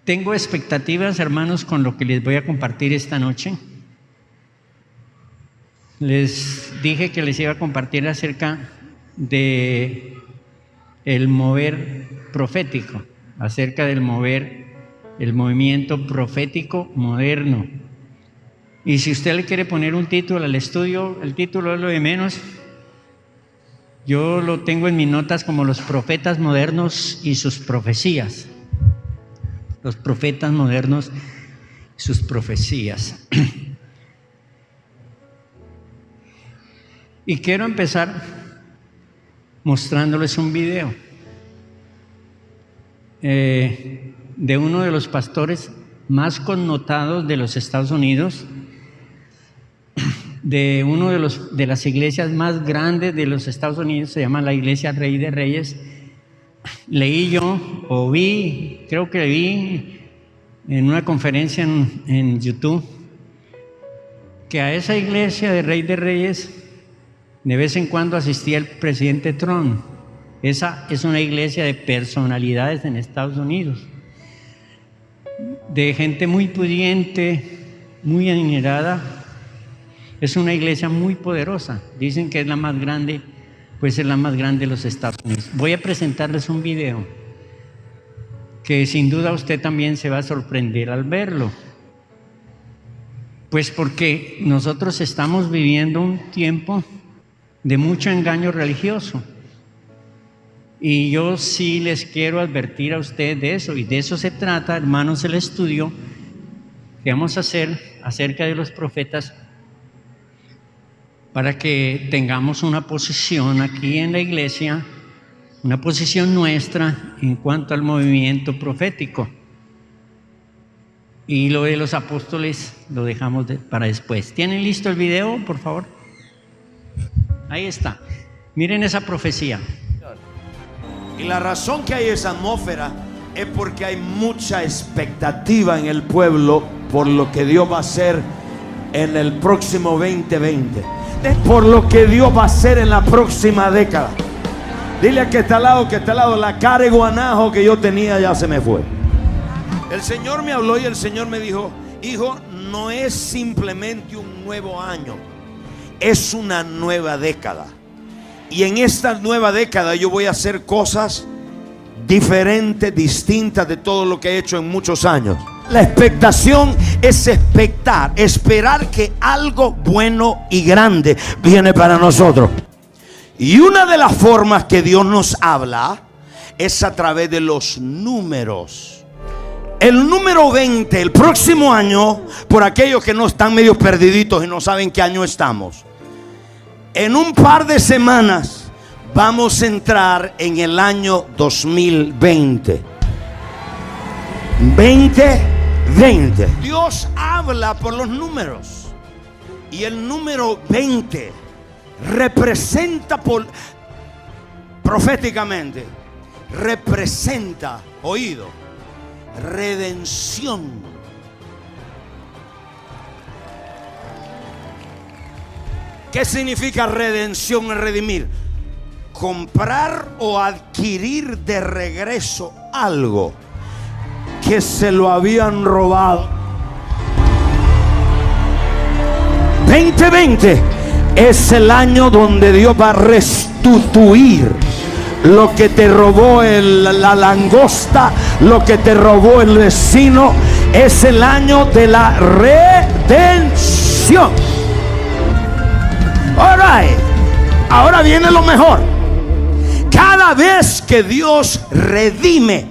Tengo expectativas, hermanos, con lo que les voy a compartir esta noche. Les dije que les iba a compartir acerca de el mover profético, acerca del el movimiento profético moderno. Y si usted le quiere poner un título al estudio, el título es lo de menos. Yo lo tengo en mis notas como los profetas modernos y sus profecías. Los profetas modernos y sus profecías. Y quiero empezar mostrándoles un video de uno de los pastores más connotados de los Estados Unidos, de uno de las iglesias más grandes de los Estados Unidos, se llama la Iglesia Rey de Reyes. Leí yo, o vi, creo que vi en una conferencia en YouTube, que a esa iglesia de Rey de Reyes de vez en cuando asistía el presidente Trump. Esa es una iglesia de personalidades en Estados Unidos, de gente muy pudiente, muy adinerada. Es una iglesia muy poderosa. Dicen que es la más grande, pues es la más grande de los Estados Unidos. Voy a presentarles un video que sin duda usted también se va a sorprender al verlo. Pues porque nosotros estamos viviendo un tiempo de mucho engaño religioso. Y yo sí les quiero advertir a ustedes de eso, y de eso se trata, hermanos, el estudio que vamos a hacer acerca de los profetas, para que tengamos una posición aquí en la iglesia, una posición nuestra en cuanto al movimiento profético. Y lo de los apóstoles lo dejamos para después. ¿Tienen listo el video, por favor? Ahí está. Miren esa profecía. Y la razón que hay esa atmósfera es porque hay mucha expectativa en el pueblo por lo que Dios va a hacer en el próximo 2020, por lo que Dios va a hacer en la próxima década. Dile a que está al lado, la cara de guanajo que yo tenía ya se me fue. El Señor me habló y el Señor me dijo: hijo, no es simplemente un nuevo año, es una nueva década. Y en esta nueva década yo voy a hacer cosas diferentes, distintas de todo lo que he hecho en muchos años. La expectación es esperar que algo bueno y grande viene para nosotros. Y una de las formas que Dios nos habla es a través de los números. El número 20, el próximo año, por aquellos que no están medio perdiditos y no saben qué año estamos, en un par de semanas vamos a entrar en el año 2020. 2020. Dios habla por los números. Y el número 20 representa proféticamente, representa, oído, redención. ¿Qué significa redención y redimir? Comprar o adquirir de regreso algo que se lo habían robado. 2020 es el año donde Dios va a restituir lo que te robó la langosta, lo que te robó el vecino. Es el año de la redención. All right. Ahora viene lo mejor. Cada vez que Dios redime,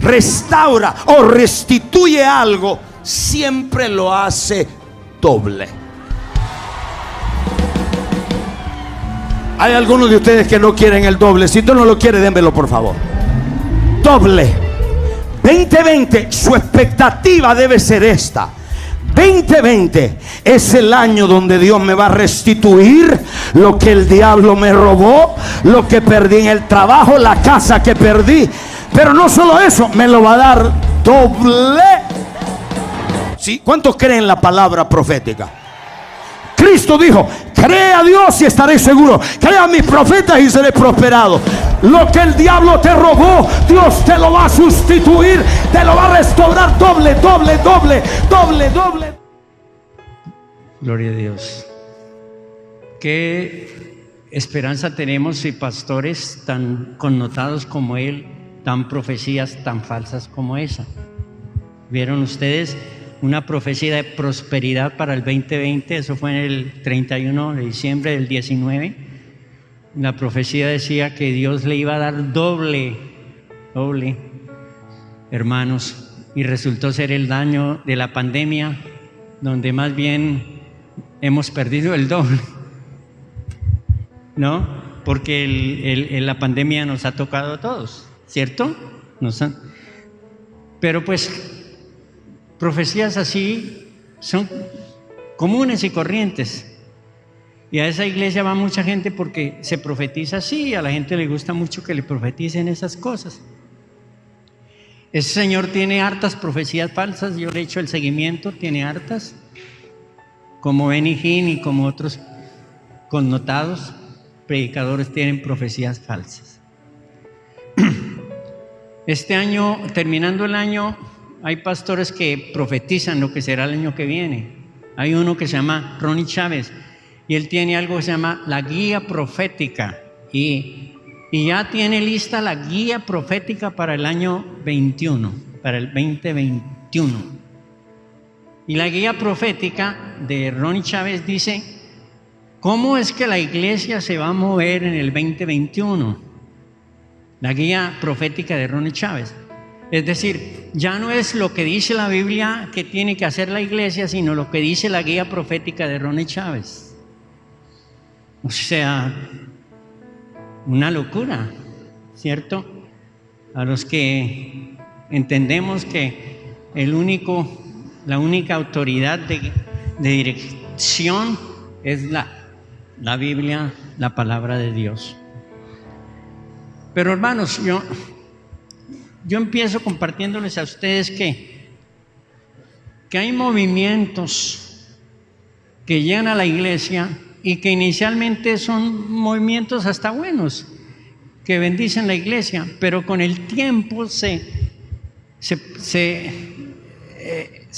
restaura o restituye algo, siempre lo hace doble. Hay algunos de ustedes que no quieren el doble. Si tú no lo quieres, démelo por favor. Doble. 2020, su expectativa debe ser esta: 2020 es el año donde Dios me va a restituir lo que el diablo me robó, lo que perdí en el trabajo, la casa que perdí. Pero no solo eso, me lo va a dar doble. ¿Sí? ¿Cuántos creen la palabra profética? Cristo dijo: Cree a Dios y estaré seguro. Cree a mis profetas y seré prosperado. Lo que el diablo te robó, Dios te lo va a sustituir, te lo va a restaurar doble, doble, doble, doble, doble. Gloria a Dios. Qué esperanza tenemos si pastores tan connotados como él dan profecías tan falsas como esa. ¿Vieron ustedes una profecía de prosperidad para el 2020? Eso fue en el 31 de diciembre del 19. La profecía decía que Dios le iba a dar doble, hermanos, y resultó ser el daño de la pandemia, donde más bien hemos perdido el doble, ¿no? Porque la pandemia nos ha tocado a todos, ¿cierto? Pero pues profecías así son comunes y corrientes. Y a esa iglesia va mucha gente porque se profetiza así, y a la gente le gusta mucho que le profeticen esas cosas. Ese señor tiene hartas profecías falsas, yo le he hecho el seguimiento, tiene hartas, como Benny Hinn y como otros connotados predicadores tienen profecías falsas. Este año, terminando el año, hay pastores que profetizan lo que será el año que viene. Hay uno que se llama Ronnie Chávez y él tiene algo que se llama la guía profética y ya tiene lista la guía profética para el año 21, para el 2021. Y la guía profética de Ronnie Chávez dice: ¿cómo es que la iglesia se va a mover en el 2021? La guía profética de Ronnie Chávez. Es decir, ya no es lo que dice la Biblia que tiene que hacer la iglesia, sino lo que dice la guía profética de Ronnie Chávez. O sea, una locura, ¿cierto? A los que entendemos que la única autoridad de dirección es la Biblia, la palabra de Dios. Pero hermanos, yo empiezo compartiéndoles a ustedes que hay movimientos que llegan a la iglesia y que inicialmente son movimientos hasta buenos, que bendicen la iglesia, pero con el tiempo se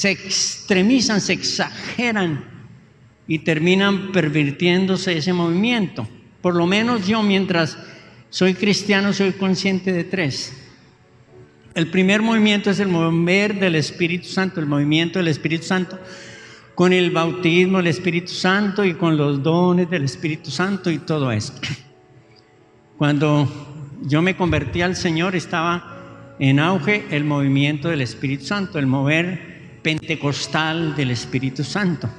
extremizan, se exageran y terminan pervirtiéndose ese movimiento. Por lo menos yo, mientras soy cristiano, soy consciente de tres. El primer movimiento es el mover del Espíritu Santo, el movimiento del Espíritu Santo con el bautismo del Espíritu Santo y con los dones del Espíritu Santo y todo eso. Cuando yo me convertí al Señor, estaba en auge el movimiento del Espíritu Santo, el mover pentecostal del Espíritu Santo.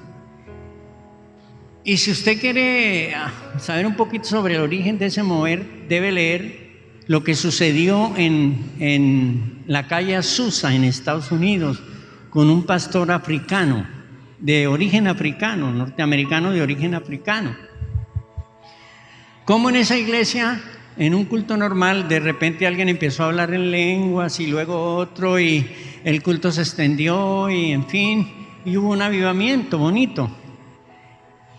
Y si usted quiere saber un poquito sobre el origen de ese mover, debe leer lo que sucedió en la calle Azusa, en Estados Unidos, con un pastor africano, de origen africano, norteamericano de origen africano. Como en esa iglesia, en un culto normal, de repente alguien empezó a hablar en lenguas y luego otro, y el culto se extendió y en fin, y hubo un avivamiento bonito.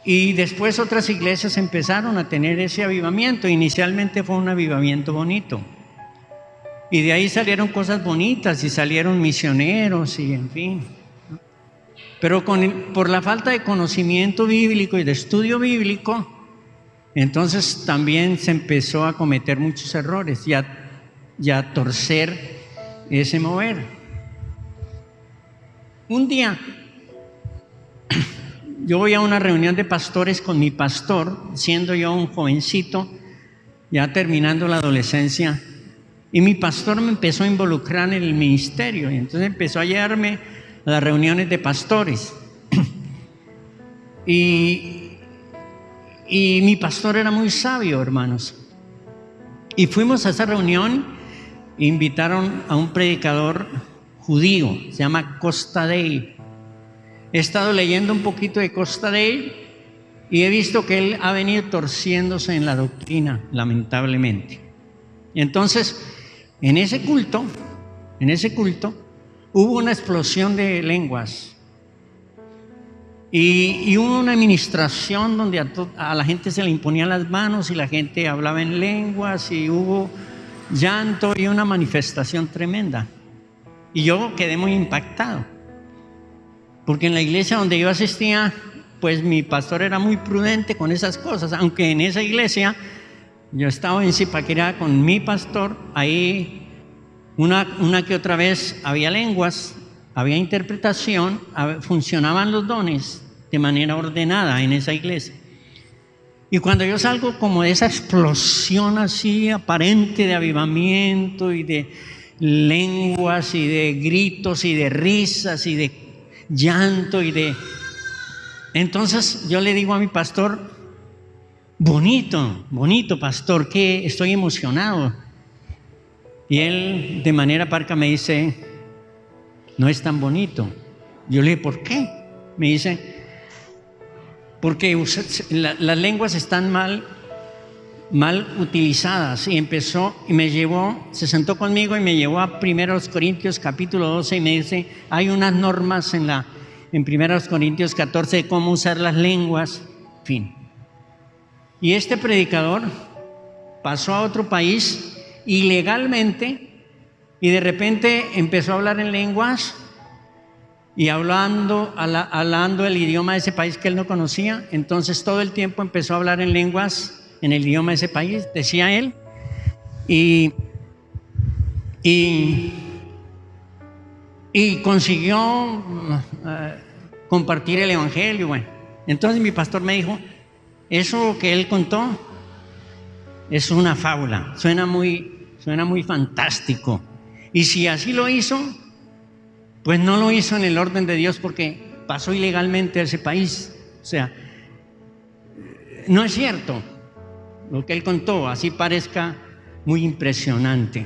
Y después otras iglesias empezaron a tener ese avivamiento. Inicialmente fue un avivamiento bonito. Y de ahí salieron cosas bonitas y salieron misioneros y en fin. Pero por la falta de conocimiento bíblico y de estudio bíblico, entonces también se empezó a cometer muchos errores y a torcer ese mover. Un día yo voy a una reunión de pastores con mi pastor, siendo yo un jovencito, ya terminando la adolescencia, y mi pastor me empezó a involucrar en el ministerio, y entonces empezó a llevarme a las reuniones de pastores. Y mi pastor era muy sabio, hermanos. Y fuimos a esa reunión, invitaron a un predicador judío, se llama Costa Dale. He estado leyendo un poquito de Costa Dale y he visto que él ha venido torciéndose en la doctrina, lamentablemente. Y entonces, en ese culto, hubo una explosión de lenguas. Y hubo una administración donde a la gente se le imponían las manos y la gente hablaba en lenguas y hubo llanto y una manifestación tremenda. Y yo quedé muy impactado, porque en la iglesia donde yo asistía, pues mi pastor era muy prudente con esas cosas, aunque en esa iglesia yo estaba en Zipaquirá con mi pastor, ahí una que otra vez había lenguas, había interpretación, funcionaban los dones de manera ordenada en esa iglesia. Y cuando yo salgo como de esa explosión así aparente de avivamiento y de lenguas y de gritos y de risas y de llanto entonces yo le digo a mi pastor: bonito pastor, que estoy emocionado. Y él de manera parca me dice: no es tan bonito. Yo le dije: ¿por qué? Me dice: porque las lenguas están mal utilizadas. Y empezó y me llevó, se sentó conmigo y me llevó a 1 Corintios capítulo 12 y me dice: hay unas normas en 1 Corintios 14 de cómo usar las lenguas, en fin. Y este predicador pasó a otro país ilegalmente y de repente empezó a hablar en lenguas y hablando el idioma de ese país que él no conocía. Entonces todo el tiempo empezó a hablar en lenguas en el idioma de ese país, decía él, y consiguió compartir el evangelio. Bueno, entonces mi pastor me dijo: eso que él contó es una fábula, suena muy fantástico, y si así lo hizo, pues no lo hizo en el orden de Dios, porque pasó ilegalmente a ese país. O sea, no es cierto lo que él contó, así parezca muy impresionante.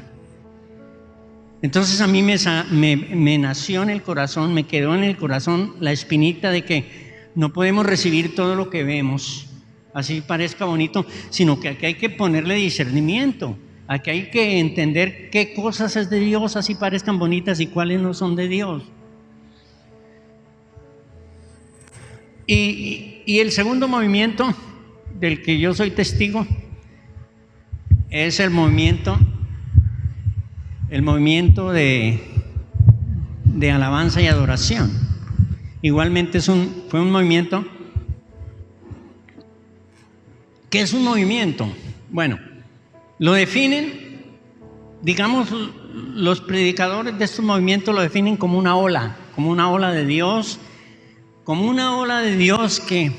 Entonces a mí me nació en el corazón, me quedó en el corazón la espinita de que no podemos recibir todo lo que vemos, así parezca bonito, sino que aquí hay que ponerle discernimiento. Aquí hay que entender qué cosas es de Dios, así parezcan bonitas, y cuáles no son de Dios. Y el segundo movimiento del que yo soy testigo es el movimiento de alabanza y adoración. Igualmente fue un movimiento. ¿Qué es un movimiento? Bueno, lo definen, digamos, los predicadores de estos movimientos lo definen como una ola de Dios, que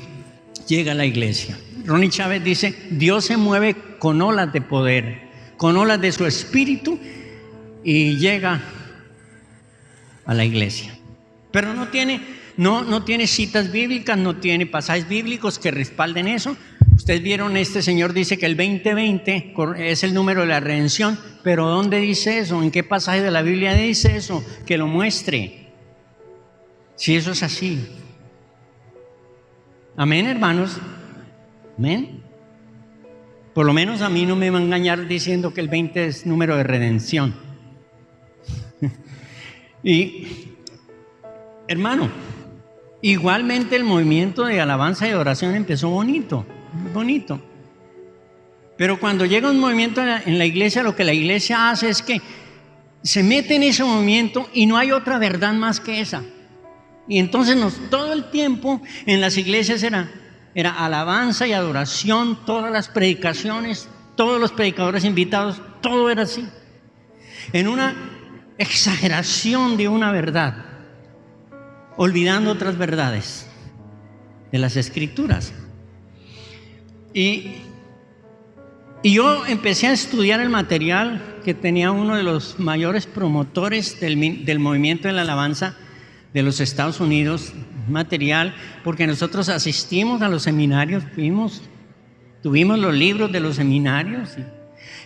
llega a la iglesia. Ronnie Chávez dice: Dios se mueve con olas de poder, con olas de su espíritu, y llega a la iglesia. Pero no tiene citas bíblicas, no tiene pasajes bíblicos que respalden eso. Ustedes vieron, este señor dice que el 2020 es el número de la redención, pero ¿dónde dice eso? ¿En qué pasaje de la Biblia dice eso? Que lo muestre, si eso es así. Amén, hermanos. Amén. Por lo menos a mí no me va a engañar diciendo que el 20 es número de redención. Y hermano, igualmente el movimiento de alabanza y adoración empezó bonito. Pero cuando llega un movimiento en la iglesia, lo que la iglesia hace es que se mete en ese movimiento y no hay otra verdad más que esa. Y entonces todo el tiempo en las iglesias era alabanza y adoración, todas las predicaciones, todos los predicadores invitados, todo era así, en una exageración de una verdad, olvidando otras verdades de las Escrituras. Y yo empecé a estudiar el material que tenía uno de los mayores promotores del movimiento de la alabanza de los Estados Unidos, material, porque nosotros asistimos a los seminarios, tuvimos los libros de los seminarios,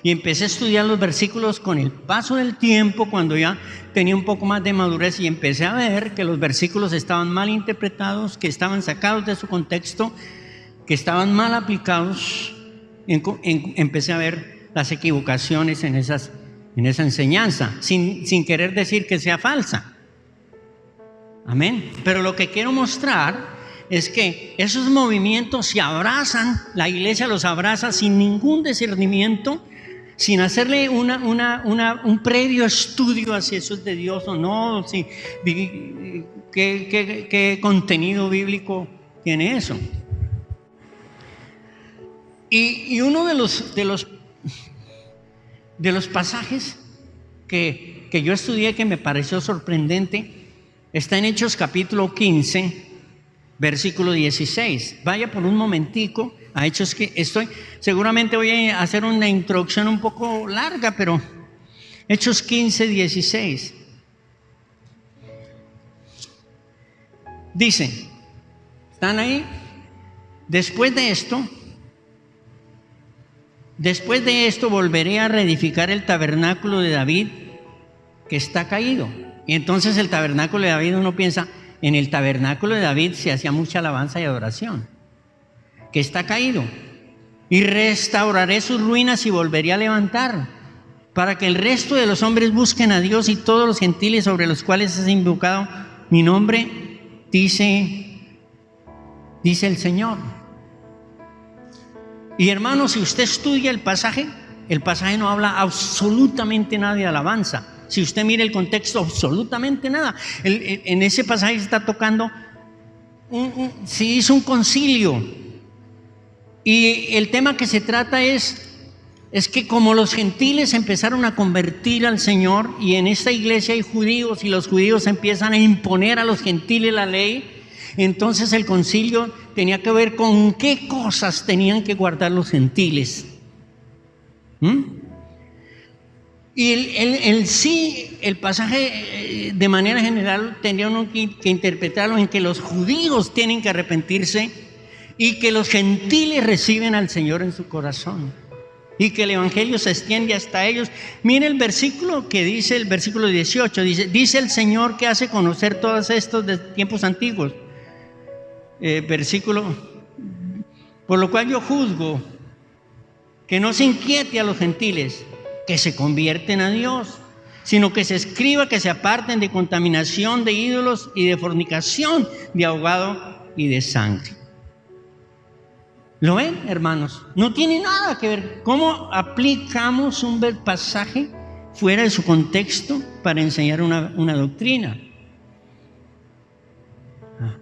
y empecé a estudiar los versículos con el paso del tiempo, cuando ya tenía un poco más de madurez, y empecé a ver que los versículos estaban mal interpretados, que estaban sacados de su contexto, que estaban mal aplicados. Empecé a ver las equivocaciones en esa enseñanza, sin querer decir que sea falsa. Amén. Pero lo que quiero mostrar es que esos movimientos se abrazan, la iglesia los abraza sin ningún discernimiento, sin hacerle un previo estudio a si eso es de Dios o no, si, qué contenido bíblico tiene eso. Y uno de los pasajes que yo estudié que me pareció sorprendente está en Hechos capítulo 15, versículo 16. Vaya por un momentico a Hechos, que seguramente voy a hacer una introducción un poco larga, pero Hechos 15, 16. Dice, ¿están ahí? Después de esto volveré a reedificar el tabernáculo de David que está caído. Y entonces el tabernáculo de David, uno piensa, en el tabernáculo de David se hacía mucha alabanza y adoración, que está caído. Y restauraré sus ruinas y volveré a levantar, para que el resto de los hombres busquen a Dios y todos los gentiles sobre los cuales es invocado mi nombre, dice el Señor. Y hermanos, si usted estudia el pasaje no habla absolutamente nada de alabanza. Si usted mira el contexto, absolutamente nada. En ese pasaje está tocando, se hizo un concilio. Y el tema que se trata es que como los gentiles empezaron a convertir al Señor, y en esta iglesia hay judíos, y los judíos empiezan a imponer a los gentiles la ley, entonces el concilio tenía que ver con qué cosas tenían que guardar los gentiles. Y el pasaje de manera general tendría uno que interpretarlo en que los judíos tienen que arrepentirse y que los gentiles reciben al Señor en su corazón y que el evangelio se extiende hasta ellos. Mire el versículo que dice, el versículo 18, dice el Señor que hace conocer todos estos de tiempos antiguos. Versículo, por lo cual yo juzgo que no se inquiete a los gentiles que se convierten a Dios, sino que se escriba que se aparten de contaminación de ídolos y de fornicación, de ahogado y de sangre. ¿Lo ven, hermanos? No tiene nada que ver. ¿Cómo aplicamos un pasaje fuera de su contexto para enseñar una doctrina?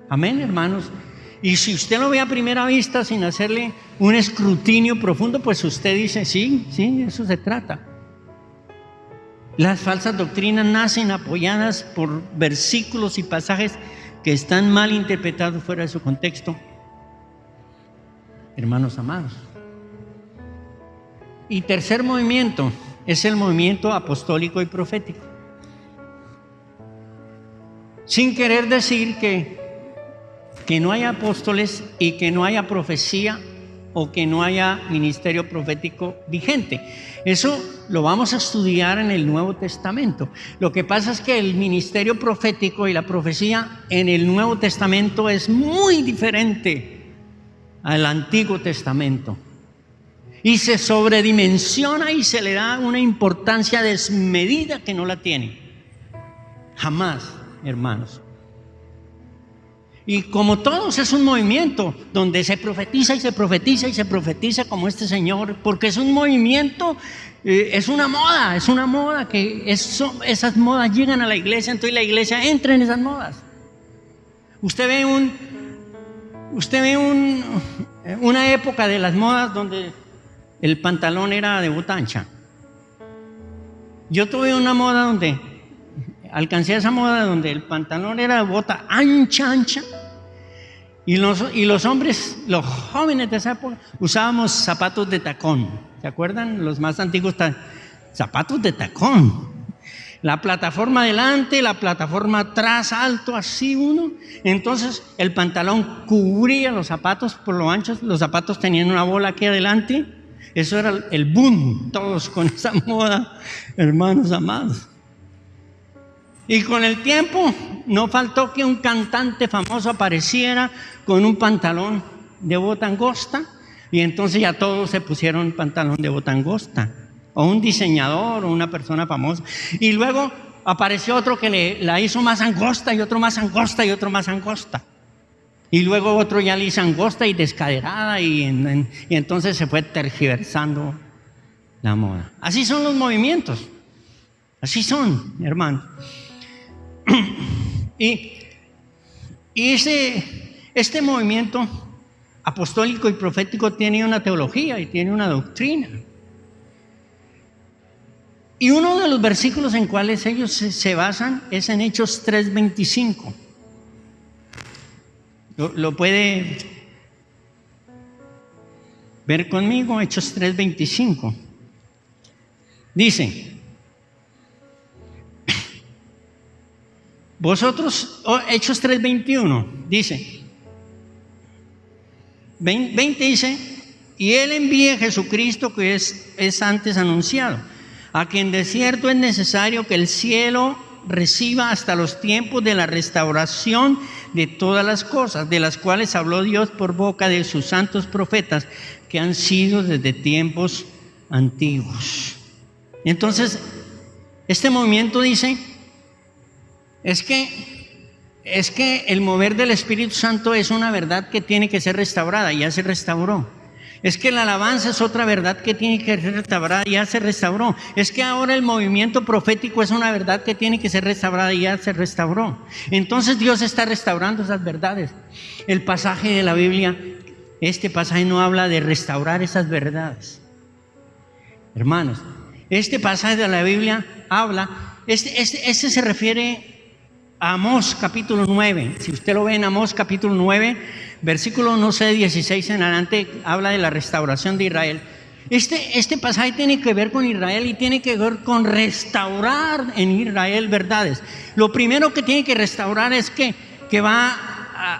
Amén, hermanos. Y si usted lo ve a primera vista sin hacerle un escrutinio profundo, pues usted dice, sí, eso se trata. Las falsas doctrinas nacen apoyadas por versículos y pasajes que están mal interpretados fuera de su contexto. Hermanos amados. Y tercer movimiento es el movimiento apostólico y profético. Sin querer decir que no haya apóstoles y que no haya profecía o que no haya ministerio profético vigente. Eso lo vamos a estudiar en el Nuevo Testamento. Lo que pasa es que el ministerio profético y la profecía en el Nuevo Testamento es muy diferente al Antiguo Testamento. Y se sobredimensiona y se le da una importancia desmedida que no la tiene. Jamás, hermanos. Y como todos es un movimiento donde se profetiza y se profetiza y se profetiza como este señor, porque es un movimiento, es una moda que esas modas llegan a la iglesia, entonces la iglesia entra en esas modas. Usted ve una época de las modas donde el pantalón era de bota ancha. Yo tuve una moda donde alcancé esa moda donde el pantalón era de bota ancha, y los hombres, los jóvenes de esa época, usábamos zapatos de tacón. ¿Se acuerdan? Los más antiguos, zapatos de tacón. La plataforma adelante, la plataforma atrás, alto, así uno. Entonces el pantalón cubría los zapatos por lo anchos, los zapatos tenían una bola aquí adelante. Eso era el boom, todos con esa moda, hermanos amados. Y con el tiempo no faltó que un cantante famoso apareciera con un pantalón de bota angosta, y entonces ya todos se pusieron pantalón de bota angosta, o un diseñador o una persona famosa. Y luego apareció otro que la hizo más angosta, y otro más angosta, y otro más angosta. Y luego otro ya le hizo angosta y descaderada y entonces se fue tergiversando la moda. Así son los movimientos. Así son, hermanos. Y este movimiento apostólico y profético tiene una teología y tiene una doctrina. Y uno de los versículos en cuales ellos se basan es en Hechos 3:25. ¿Lo puede ver conmigo? Hechos 3:25. Dice: vosotros, Hechos 3:21, dice, 20 dice, y Él envía a Jesucristo que es antes anunciado, a quien de cierto es necesario que el cielo reciba hasta los tiempos de la restauración de todas las cosas, de las cuales habló Dios por boca de sus santos profetas, que han sido desde tiempos antiguos. Entonces, este movimiento dice, es que el mover del Espíritu Santo es una verdad que tiene que ser restaurada, ya se restauró. Es que la alabanza es otra verdad que tiene que ser restaurada, ya se restauró. Es que ahora el movimiento profético es una verdad que tiene que ser restaurada, ya se restauró. Entonces Dios está restaurando esas verdades. El pasaje de la Biblia, este pasaje no habla de restaurar esas verdades. Hermanos, este pasaje de la Biblia habla, este se refiere a Amós capítulo 9. Si usted lo ve en Amós capítulo 9, versículo 16 en adelante, habla de la restauración de Israel. Este pasaje tiene que ver con Israel y tiene que ver con restaurar en Israel verdades. Lo primero que tiene que restaurar es que va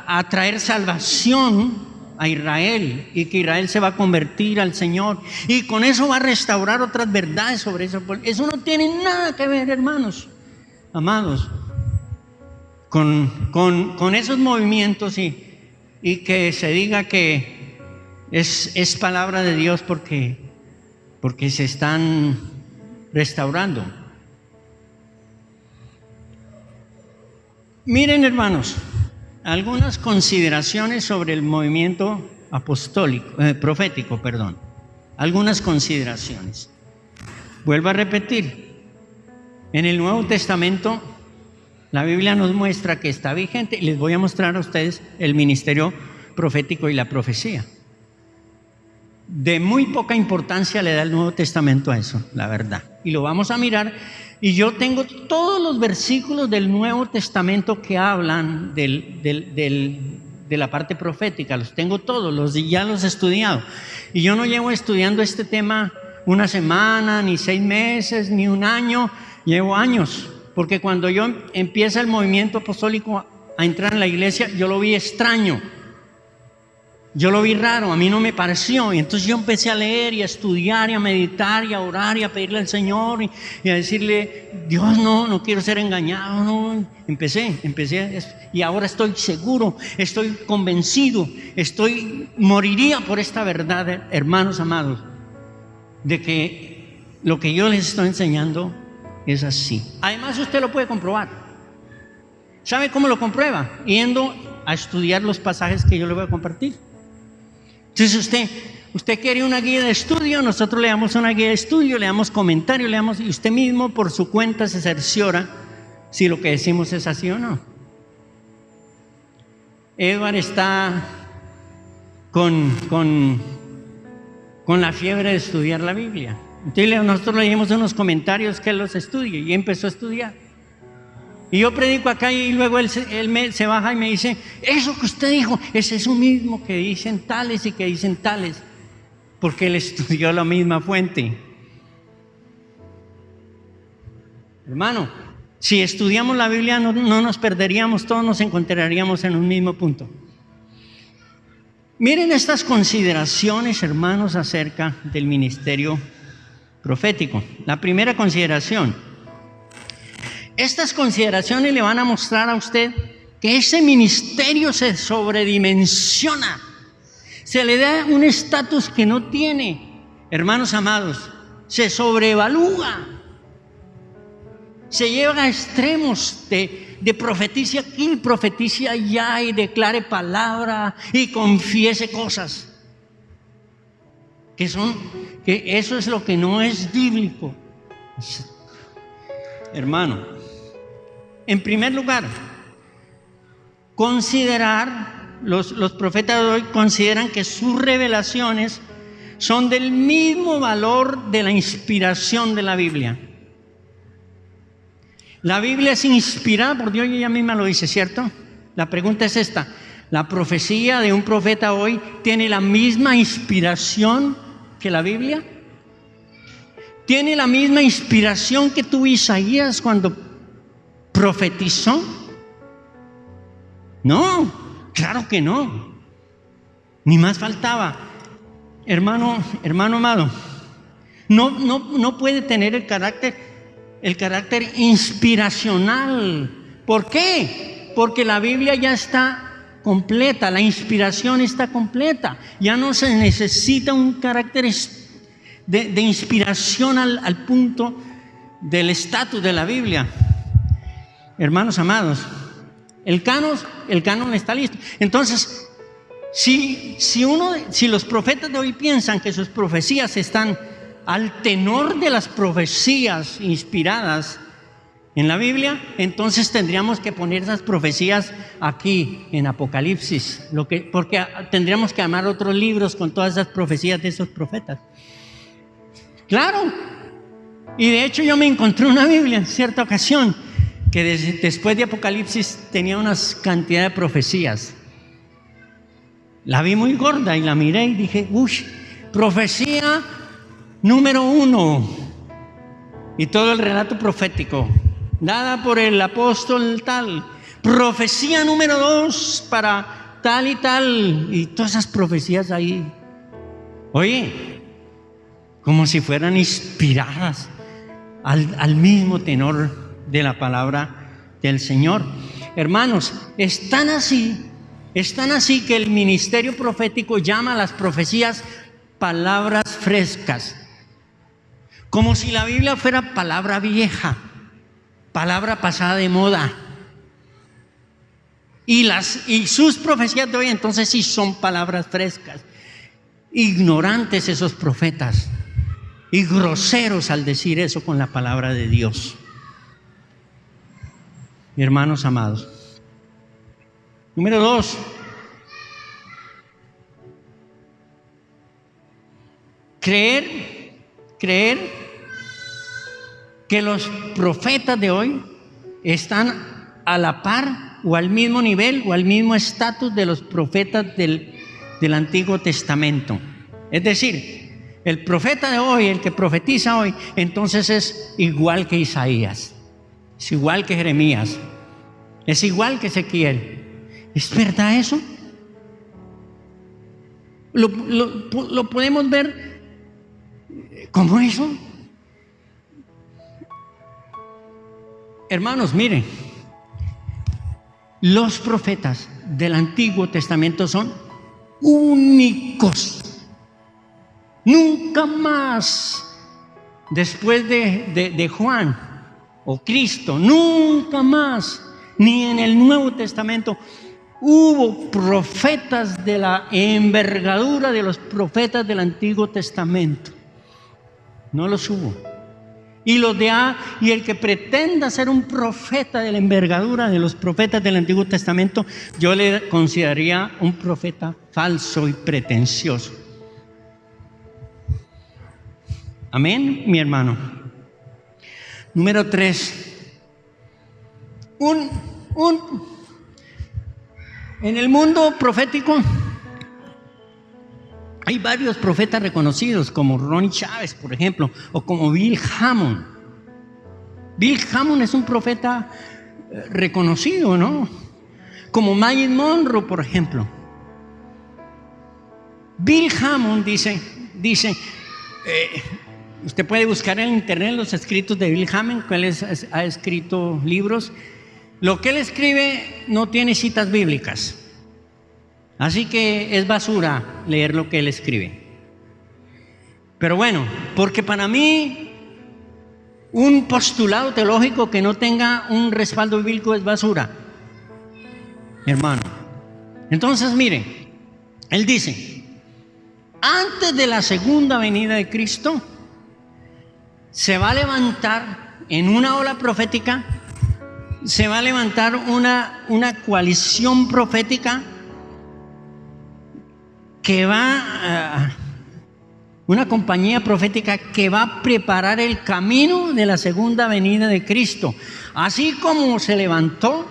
a traer salvación a Israel y que Israel se va a convertir al Señor, y con eso va a restaurar otras verdades sobre eso. Eso no tiene nada que ver, hermanos, amados, con esos movimientos y que se diga que es palabra de Dios porque se están restaurando. Miren, hermanos, algunas consideraciones sobre el movimiento profético. Algunas consideraciones. Vuelvo a repetir, en el Nuevo Testamento la Biblia nos muestra que está vigente, y les voy a mostrar a ustedes el ministerio profético y la profecía. De muy poca importancia le da el Nuevo Testamento a eso, la verdad. Y lo vamos a mirar. Y yo tengo todos los versículos del Nuevo Testamento que hablan de la parte profética. Los tengo todos, ya los he estudiado. Y yo no llevo estudiando este tema una semana, ni 6 meses, ni un año. Llevo años. Porque cuando yo empieza el movimiento apostólico a entrar en la iglesia, yo lo vi extraño. Yo lo vi raro, a mí no me pareció. Y entonces yo empecé a leer y a estudiar y a meditar y a orar y a pedirle al Señor y a decirle, Dios, no quiero ser engañado. No. Empecé y ahora estoy seguro, estoy convencido, moriría por esta verdad, hermanos amados, de que lo que yo les estoy enseñando es así. Además, usted lo puede comprobar. ¿Sabe cómo lo comprueba? Yendo a estudiar los pasajes que yo le voy a compartir. Entonces usted quiere una guía de estudio, nosotros le damos una guía de estudio, le damos comentarios, y usted mismo por su cuenta se cerciora si lo que decimos es así o no. Edward está con la fiebre de estudiar la Biblia. Entonces nosotros le dimos unos comentarios que él los estudie, y empezó a estudiar. Y yo predico acá y luego él se baja y me dice, eso que usted dijo, es eso mismo que dicen tales y que dicen tales, porque él estudió la misma fuente. Hermano, si estudiamos la Biblia no nos perderíamos, todos nos encontraríamos en un mismo punto. Miren estas consideraciones, hermanos, acerca del ministerio profético. La primera consideración. Estas consideraciones le van a mostrar a usted que ese ministerio se sobredimensiona, se le da un estatus que no tiene, hermanos amados, se sobrevalúa, se lleva a extremos de de profeticia aquí, profeticia allá, y declare palabra y confiese cosas que eso es lo que no es bíblico. Hermano, en primer lugar, los profetas de hoy consideran que sus revelaciones son del mismo valor de la inspiración de la Biblia. La Biblia es inspirada por Dios y ella misma lo dice, ¿cierto? La pregunta es esta: ¿la profecía de un profeta hoy tiene la misma inspiración que la Biblia? ¿Tiene la misma inspiración que tuvo Isaías cuando profetizó? No, claro que no. Ni más faltaba. Hermano amado, no puede tener el carácter inspiracional. ¿Por qué? Porque la Biblia ya está completa, la inspiración está completa. Ya no se necesita un carácter de inspiración al punto del estatus de la Biblia. Hermanos amados, el canon está listo. Entonces, si los profetas de hoy piensan que sus profecías están al tenor de las profecías inspiradas en la Biblia, entonces tendríamos que poner esas profecías aquí en Apocalipsis, porque tendríamos que armar otros libros con todas esas profecías de esos profetas. Claro. Y de hecho yo me encontré una Biblia en cierta ocasión que después de Apocalipsis tenía unas cantidad de profecías. La vi muy gorda y la miré y dije, profecía número 1, y todo el relato profético dada por el apóstol tal, profecía número 2 para tal y tal, y todas esas profecías ahí, oye, como si fueran inspiradas al mismo tenor de la palabra del Señor. Hermanos, es tan así que el ministerio profético llama a las profecías palabras frescas, como si la Biblia fuera palabra vieja, palabra pasada de moda. Y sus profecías de hoy entonces sí son palabras frescas. Ignorantes esos profetas y groseros al decir eso con la palabra de Dios. Hermanos amados, número 2, creer que los profetas de hoy están a la par o al mismo nivel o al mismo estatus de los profetas del Antiguo Testamento. Es decir, el profeta de hoy, el que profetiza hoy, entonces es igual que Isaías, es igual que Jeremías, es igual que Ezequiel. ¿Es verdad eso? ¿Lo podemos ver como eso? Hermanos, miren, los profetas del Antiguo Testamento son únicos. Nunca más, después de Juan o Cristo, nunca más, ni en el Nuevo Testamento, hubo profetas de la envergadura de los profetas del Antiguo Testamento. No los hubo. Y el que pretenda ser un profeta de la envergadura de los profetas del Antiguo Testamento, yo le consideraría un profeta falso y pretencioso. Amén, mi hermano. Número 3. En el mundo profético hay varios profetas reconocidos, como Ronnie Chávez, por ejemplo, o como Bill Hamon. Bill Hamon es un profeta reconocido, ¿no? Como Marilyn Monroe, por ejemplo. Bill Hamon dice, usted puede buscar en internet los escritos de Bill Hamon, que él ha escrito libros. Lo que él escribe no tiene citas bíblicas, así que es basura leer lo que él escribe. Pero bueno, porque para mí un postulado teológico que no tenga un respaldo bíblico es basura, hermano. Entonces, mire, él dice, antes de la segunda venida de Cristo, se va a levantar en una ola profética, se va a levantar una coalición profética que va, una compañía profética que va a preparar el camino de la segunda venida de Cristo. Así como se levantó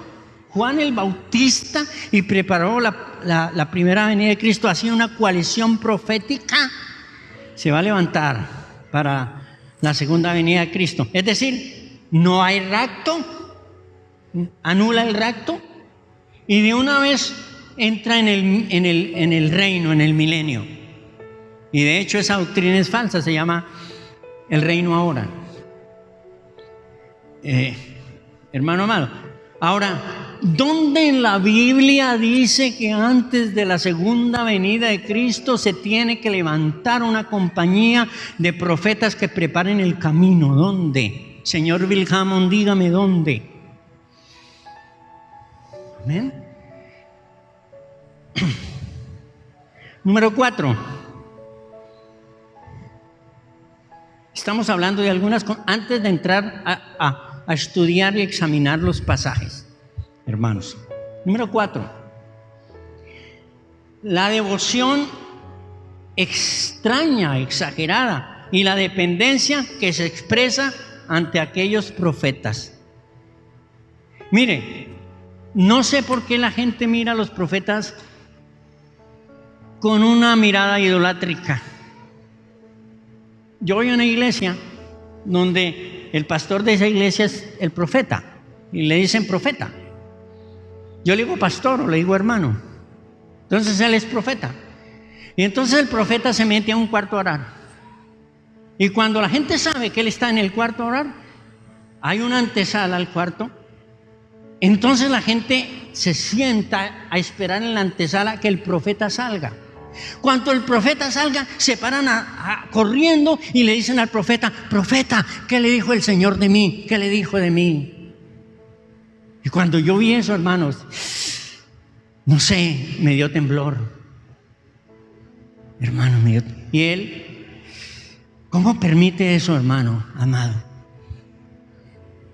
Juan el Bautista y preparó la primera venida de Cristo, así una coalición profética se va a levantar para la segunda venida de Cristo. Es decir, no hay rapto, anula el rapto y de una vez entra en el reino, en el milenio. Y de hecho esa doctrina es falsa, se llama el reino ahora. Hermano amado, ahora, ¿dónde en la Biblia dice que antes de la segunda venida de Cristo se tiene que levantar una compañía de profetas que preparen el camino? ¿Dónde? Señor Bill Hammond, dígame dónde. Amén. Número 4. Estamos hablando de algunas cosas antes de entrar a estudiar y examinar los pasajes, hermanos. Número 4. La devoción extraña, exagerada y la dependencia que se expresa ante aquellos profetas. Mire, no sé por qué la gente mira a los profetas con una mirada idolátrica. Yo voy a una iglesia donde el pastor de esa iglesia es el profeta y le dicen profeta. Yo le digo pastor o le digo hermano. Entonces él es profeta. Y entonces el profeta se mete a un cuarto a orar. Y cuando la gente sabe que él está en el cuarto a orar, hay una antesala al cuarto. Entonces la gente se sienta a esperar en la antesala que el profeta salga. Cuando el profeta salga, se paran corriendo y le dicen al profeta: profeta, ¿qué le dijo el Señor de mí? ¿Qué le dijo de mí? Y cuando yo vi eso, hermanos, no sé, me dio temblor. Hermano, y él, ¿cómo permite eso, hermano amado?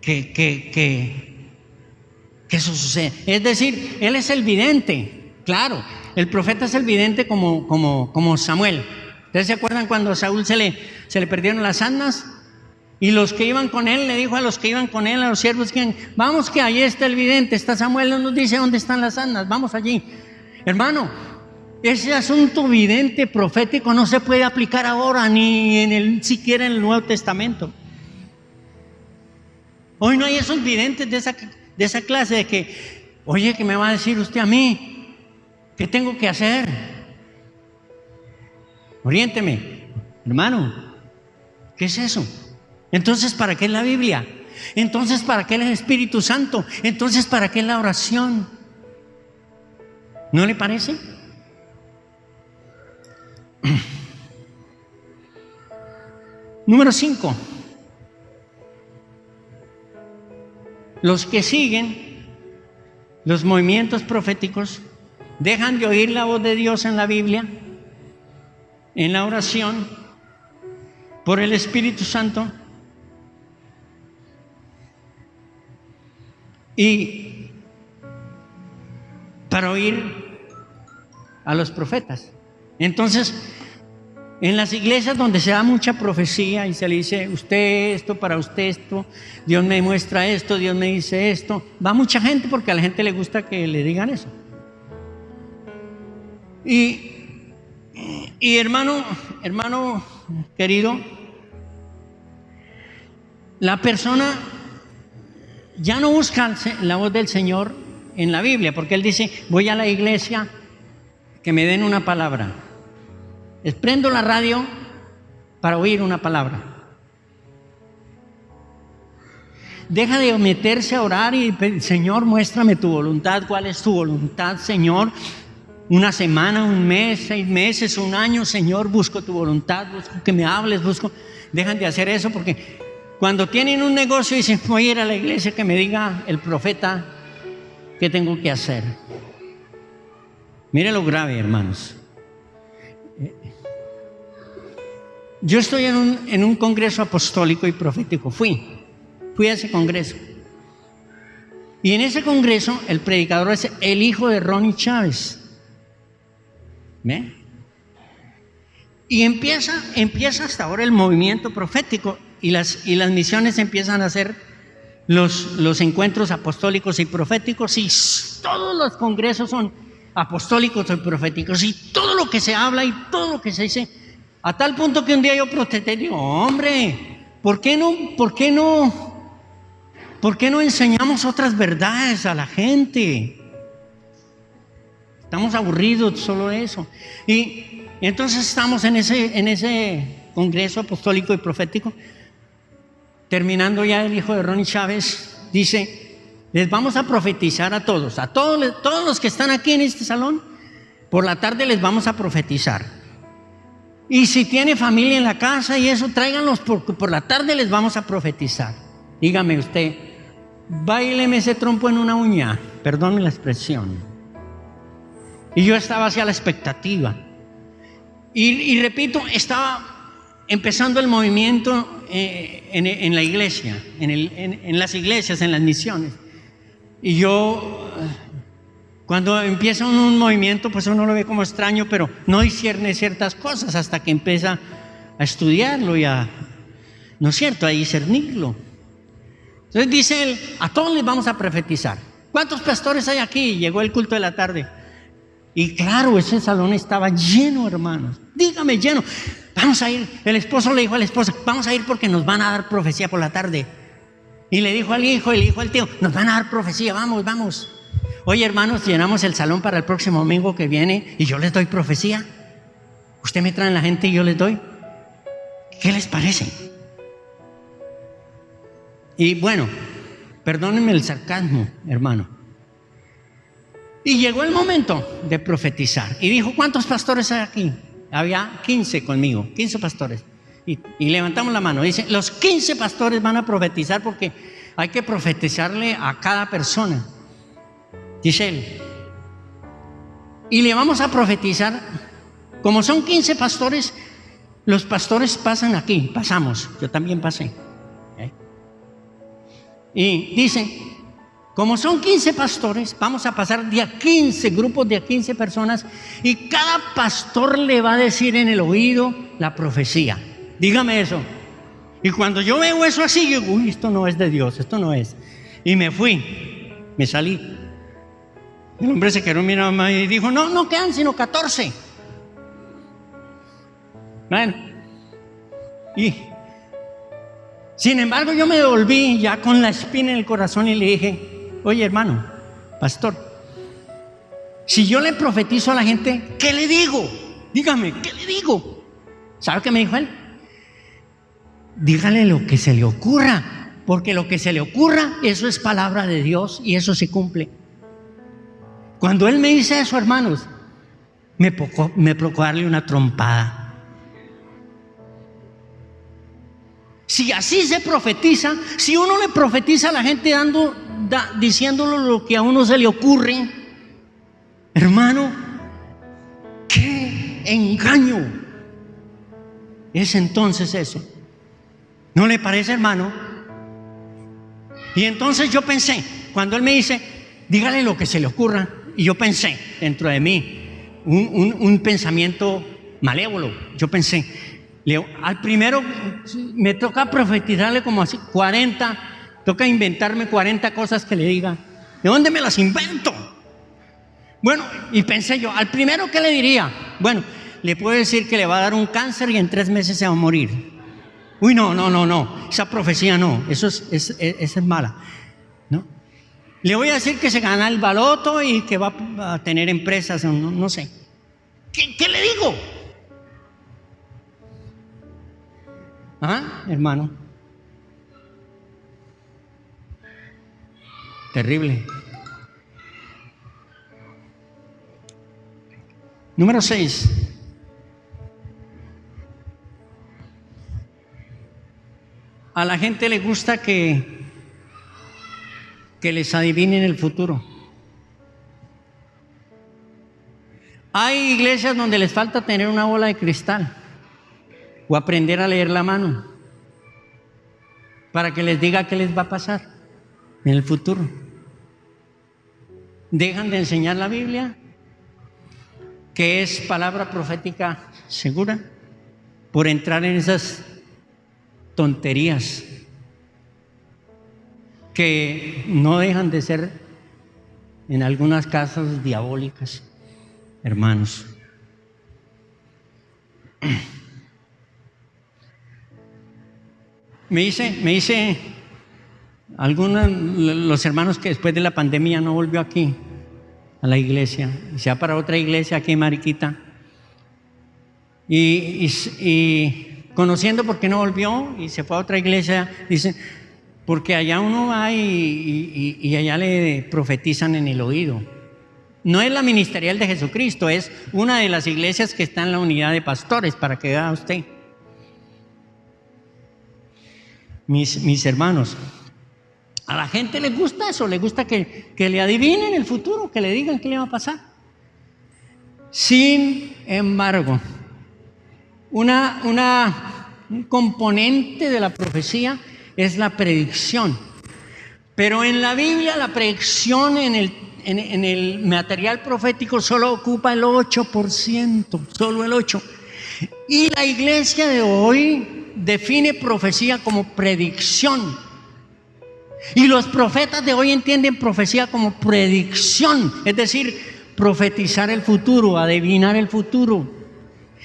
Que eso sucede. Es decir, él es el vidente, claro. El profeta es el vidente como Samuel. ¿Ustedes se acuerdan cuando a Saúl se le perdieron las asnas? Y los que iban con él, le dijo a los que iban con él, a los siervos, que vamos, que ahí está el vidente, está Samuel, no nos dice dónde están las asnas, vamos allí. Hermano, ese asunto vidente, profético, no se puede aplicar ahora, ni siquiera en el Nuevo Testamento. Hoy no hay esos videntes de esa clase de que, oye, ¿qué me va a decir usted a mí? ¿Qué tengo que hacer? Oriénteme, hermano. ¿Qué es eso? Entonces, ¿para qué es la Biblia? Entonces, ¿para qué el Espíritu Santo? Entonces, ¿para qué la oración? ¿No le parece? Número 5. Los que siguen los movimientos proféticos dejan de oír la voz de Dios en la Biblia, en la oración, por el Espíritu Santo, y para oír a los profetas. Entonces, en las iglesias donde se da mucha profecía y se le dice, usted esto, para usted esto, Dios me muestra esto, Dios me dice esto, va mucha gente porque a la gente le gusta que le digan eso. Y hermano querido, la persona ya no busca la voz del Señor en la Biblia, porque Él dice, voy a la iglesia, que me den una palabra. Prendo la radio para oír una palabra. Deja de meterse a orar y Señor, muéstrame tu voluntad. ¿Cuál es tu voluntad, Señor? Una semana, un mes, 6 meses, un año, Señor, busco tu voluntad, busco que me hables, busco. Dejan de hacer eso porque Cuando tienen un negocio y dicen, voy a ir a la iglesia que me diga el profeta qué tengo que hacer. Mire lo grave, hermanos. Yo estoy en un congreso apostólico y profético. Fui a ese congreso. Y en ese congreso el predicador es el hijo de Ronnie Chávez. ¿Ve? Y empieza hasta ahora el movimiento profético y las misiones empiezan a hacer los encuentros apostólicos y proféticos, y todos los congresos son apostólicos y proféticos, y todo lo que se habla y todo lo que se dice, a tal punto que un día yo protesté y digo, hombre, ¿por qué no enseñamos otras verdades a la gente? Estamos aburridos solo de eso. Y entonces estamos en ese congreso apostólico y profético. Terminando ya, el hijo de Ronnie Chávez dice, les vamos a profetizar a todos los que están aquí en este salón, por la tarde les vamos a profetizar. Y si tiene familia en la casa y eso, tráiganlos porque por la tarde les vamos a profetizar. Dígame usted, báileme ese trompo en una uña, perdónme la expresión. Y yo estaba hacia la expectativa. Y repito, estaba empezando el movimiento en la iglesia, en las iglesias, en las misiones. Y yo, cuando empieza un movimiento, pues uno lo ve como extraño, pero no discierne ciertas cosas hasta que empieza a estudiarlo y ¿no es cierto?, a discernirlo. Entonces dice él, a todos les vamos a profetizar. ¿Cuántos pastores hay aquí? Llegó el culto de la tarde. Y claro, ese salón estaba lleno, hermanos. Dígame, lleno. Vamos a ir. El esposo le dijo a la esposa, vamos a ir porque nos van a dar profecía por la tarde. Y le dijo al hijo, y le dijo al tío, nos van a dar profecía, vamos. Oye, hermanos, llenamos el salón para el próximo domingo que viene y yo les doy profecía. Usted me trae la gente y yo les doy. ¿Qué les parece? Y bueno, perdónenme el sarcasmo, hermano. Y llegó el momento de profetizar. Y dijo, ¿cuántos pastores hay aquí? Había 15 conmigo, 15 pastores. Y levantamos la mano. Dice, los 15 pastores van a profetizar porque hay que profetizarle a cada persona. Dice él. Y le vamos a profetizar. Como son 15 pastores, los pastores pasan aquí. Pasamos. Yo también pasé. Y dice, como son 15 pastores, vamos a pasar de a 15 grupos de a 15 personas y cada pastor le va a decir en el oído la profecía. Dígame eso. Y cuando yo veo eso así, yo digo, uy, esto no es de Dios, esto no es. Y me fui, me salí. El hombre se quedó mirando y dijo, no quedan sino 14. Bueno, y sin embargo yo me devolví ya con la espina en el corazón y le dije, oye, hermano, pastor, si yo le profetizo a la gente, ¿qué le digo? Dígame, ¿qué le digo? ¿Sabe qué me dijo él? Dígale lo que se le ocurra, porque lo que se le ocurra, eso es palabra de Dios y eso se cumple. Cuando él me dice eso, hermanos, me provocó darle una trompada. Si así se profetiza, si uno le profetiza a la gente diciéndole lo que a uno se le ocurre, hermano, qué engaño es entonces eso. ¿No le parece, hermano? Y entonces yo pensé, cuando él me dice, dígale lo que se le ocurra, y yo pensé dentro de mí un pensamiento malévolo. Yo pensé, al primero me toca profetizarle como así 40, toca inventarme 40 cosas que le diga. ¿De dónde me las invento? Bueno, y pensé yo, al primero, ¿qué le diría? Bueno, le puedo decir que le va a dar un cáncer y en 3 meses se va a morir. Uy, no, esa profecía no, esa es mala, ¿no? Le voy a decir que se gana el baloto y que va a tener empresas, no sé. ¿Qué le digo? ¿Ah, hermano? Terrible. Número 6. A la gente le gusta que les adivinen el futuro. Hay iglesias donde les falta tener una bola de cristal o aprender a leer la mano para que les diga qué les va a pasar en el futuro. Dejan de enseñar la Biblia, que es palabra profética segura, por entrar en esas tonterías que no dejan de ser en algunas casas diabólicas, hermanos. Me dice algunos los hermanos que después de la pandemia no volvió aquí a la iglesia, se va para otra iglesia aquí en Mariquita, y conociendo por qué no volvió y se fue a otra iglesia, dicen, porque allá uno va y allá le profetizan en el oído. No es la ministerial de Jesucristo, es una de las iglesias que está en la unidad de pastores, para que vea usted. Mis hermanos, a la gente le gusta eso, le gusta que le adivinen el futuro, que le digan qué le va a pasar. Sin embargo, un componente de la profecía es la predicción. Pero en la Biblia la predicción en el material profético solo ocupa el 8%, solo el 8%. Y la iglesia de hoy define profecía como predicción. Y los profetas de hoy entienden profecía como predicción, es decir, profetizar el futuro, adivinar el futuro.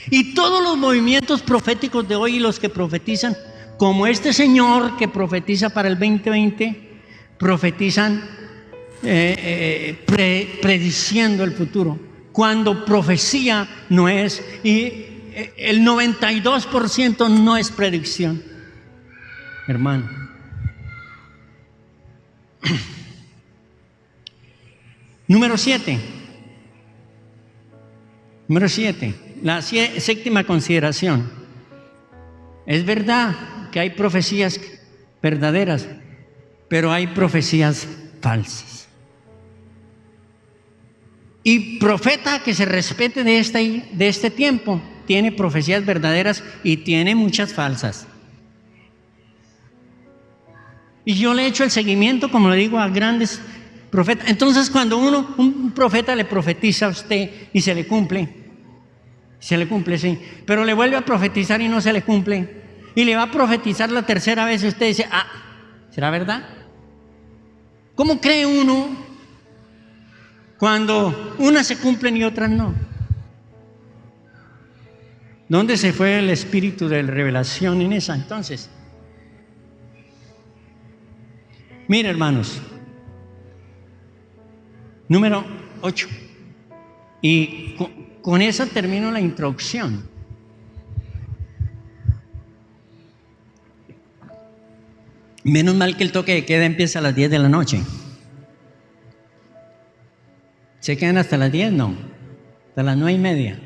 Y todos los movimientos proféticos de hoy y los que profetizan, como este señor que profetiza para el 2020, profetizan prediciendo el futuro, cuando profecía no es, y el 92% no es predicción, hermano. Número 7, la séptima consideración. Es verdad que hay profecías verdaderas, pero hay profecías falsas. Y profeta que se respete de este tiempo tiene profecías verdaderas y tiene muchas falsas. Y yo le he hecho el seguimiento, como le digo, a grandes profetas. Entonces, cuando un profeta le profetiza a usted y se le cumple, sí, pero le vuelve a profetizar y no se le cumple, y le va a profetizar la tercera vez y usted dice, ¿será verdad? ¿Cómo cree uno cuando unas se cumplen y otras no? ¿Dónde se fue el espíritu de revelación en esa entonces? Mire, hermanos, número 8, y con eso termino la introducción. Menos mal que el toque de queda empieza a las 10 de la noche. ¿Se quedan hasta las 10? No, hasta las 9:30.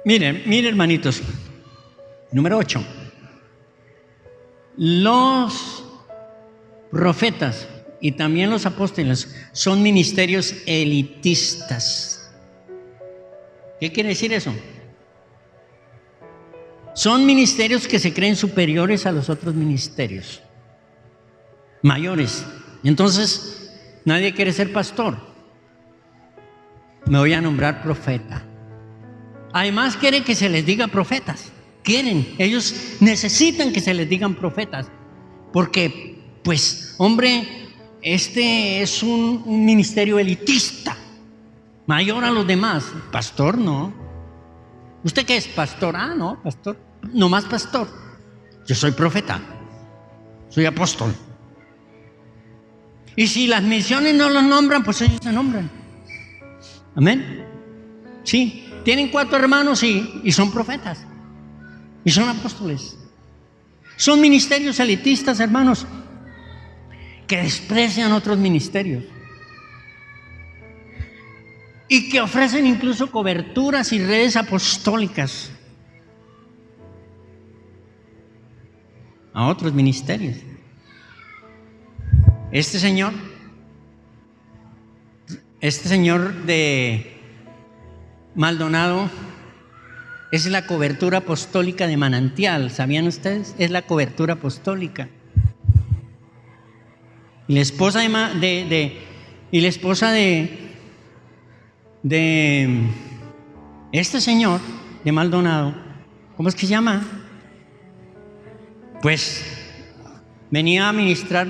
Mire, hermanitos. Número 8. Los profetas y también los apóstoles son ministerios elitistas. ¿Qué quiere decir eso? Son ministerios que se creen superiores a los otros ministerios, mayores. Entonces, nadie quiere ser pastor. Me voy a nombrar profeta. Además, quieren que se les diga profetas. Ellos necesitan que se les digan profetas, porque, pues, hombre, este es un ministerio elitista, mayor a los demás. Pastor, no. ¿Usted qué es? Pastor. No, pastor, no más pastor. Yo soy profeta, soy apóstol. Y si las misiones no los nombran, pues ellos se nombran. Amén. Sí, tienen 4 hermanos y son profetas. Y son apóstoles. Son ministerios elitistas, hermanos, que desprecian otros ministerios. y que ofrecen incluso coberturas y redes apostólicas a otros ministerios. Este señor de Maldonado es la cobertura apostólica de Manantial. ¿Sabían ustedes? Es la cobertura apostólica. Y la esposa de este señor de Maldonado, ¿cómo es que se llama? Pues venía a ministrar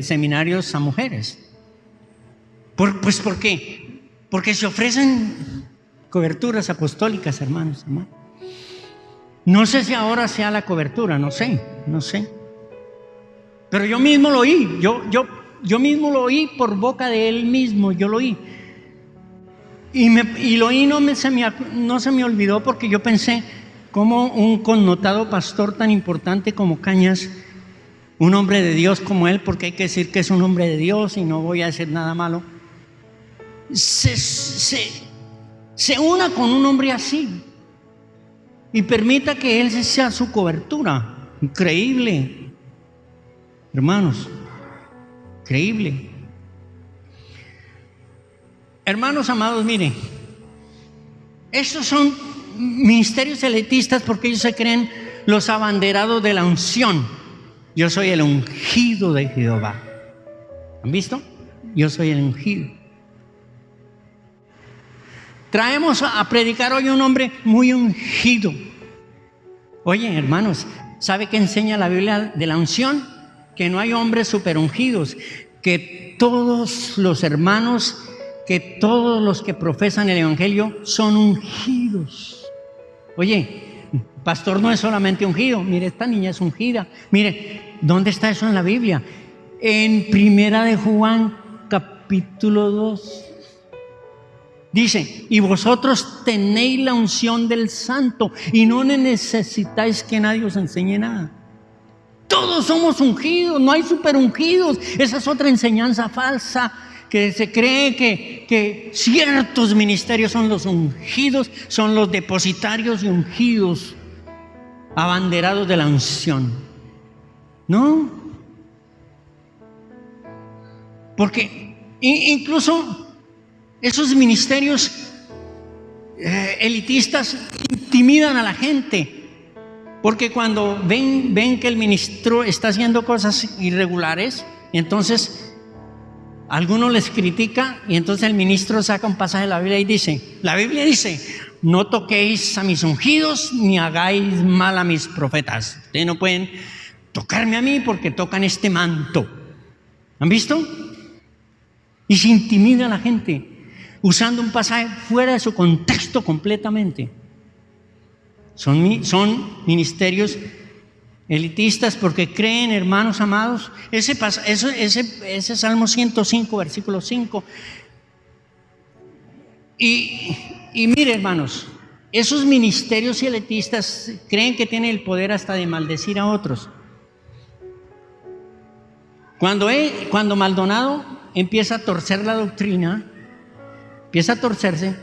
seminarios a mujeres. ¿Por qué? Porque se ofrecen coberturas apostólicas, hermanos. No sé si ahora sea la cobertura, no sé. Pero yo mismo lo oí, yo mismo lo oí por boca de él mismo, yo lo oí. Y lo oí, no se me olvidó, porque yo pensé, como un connotado pastor tan importante como Cañas, un hombre de Dios como él, porque hay que decir que es un hombre de Dios y no voy a decir nada malo, se una con un hombre así y permita que él sea su cobertura. Increíble, hermanos, increíble. Hermanos amados, miren, estos son ministerios elitistas porque ellos se creen los abanderados de la unción. Yo soy el ungido de Jehová. ¿Han visto? Yo soy el ungido. Traemos a predicar hoy un hombre muy ungido. Oye, hermanos, ¿sabe qué enseña la Biblia de la unción? Que no hay hombres super ungidos, que todos los hermanos, que todos los que profesan el evangelio son ungidos. Oye, pastor no es solamente ungido. Mire, esta niña es ungida. Mire, ¿dónde está eso en la Biblia? En Primera de Juan, capítulo 2. Dice: y vosotros tenéis la unción del Santo y no necesitáis que nadie os enseñe nada. Todos somos ungidos, no hay super ungidos. Esa es otra enseñanza falsa, que se cree que ciertos ministerios son los ungidos, son los depositarios y ungidos, abanderados de la unción. No, porque incluso esos ministerios elitistas intimidan a la gente, porque cuando ven que el ministro está haciendo cosas irregulares, entonces algunos les critica, y entonces el ministro saca un pasaje de la Biblia y dice: la Biblia dice, no toquéis a mis ungidos ni hagáis mal a mis profetas. Ustedes no pueden tocarme a mí porque tocan este manto. ¿Han visto? Y se intimida a la gente usando un pasaje fuera de su contexto completamente. Son ministerios elitistas porque creen, hermanos amados, ese Salmo 105, versículo 5. Y mire, hermanos, esos ministerios elitistas creen que tienen el poder hasta de maldecir a otros. Cuando Maldonado empieza a torcer la doctrina, empieza a torcerse,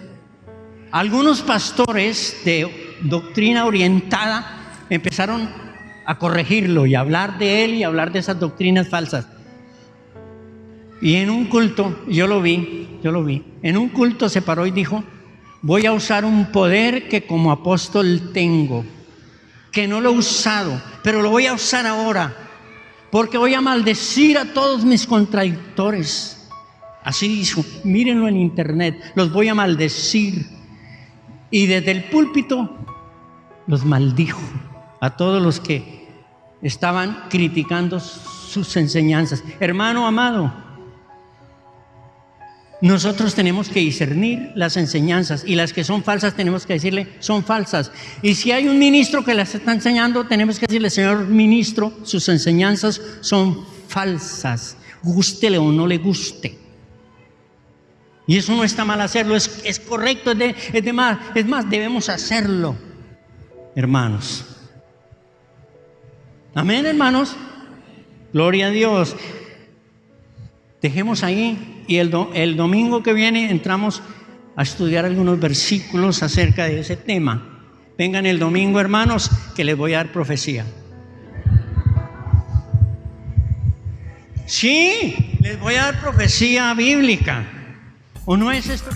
algunos pastores de doctrina orientada empezaron a corregirlo y a hablar de él y a hablar de esas doctrinas falsas. Y en un culto, yo lo vi, en un culto se paró y dijo: voy a usar un poder que como apóstol tengo, que no lo he usado, pero lo voy a usar ahora, porque voy a maldecir a todos mis contradictores. Así dijo, mírenlo en internet, los voy a maldecir. Y desde el púlpito los maldijo a todos los que estaban criticando sus enseñanzas. Hermano amado, nosotros tenemos que discernir las enseñanzas, y las que son falsas tenemos que decirle son falsas. Y si hay un ministro que las está enseñando, tenemos que decirle: señor ministro, sus enseñanzas son falsas, gústele o no le guste. Y eso no está mal hacerlo, es correcto, es más, debemos hacerlo, hermanos. Amén, hermanos. Gloria a Dios. Dejemos ahí, y el domingo que viene entramos a estudiar algunos versículos acerca de ese tema. Vengan el domingo, hermanos, que les voy a dar profecía. Sí, les voy a dar profecía bíblica. ¿O no es esto?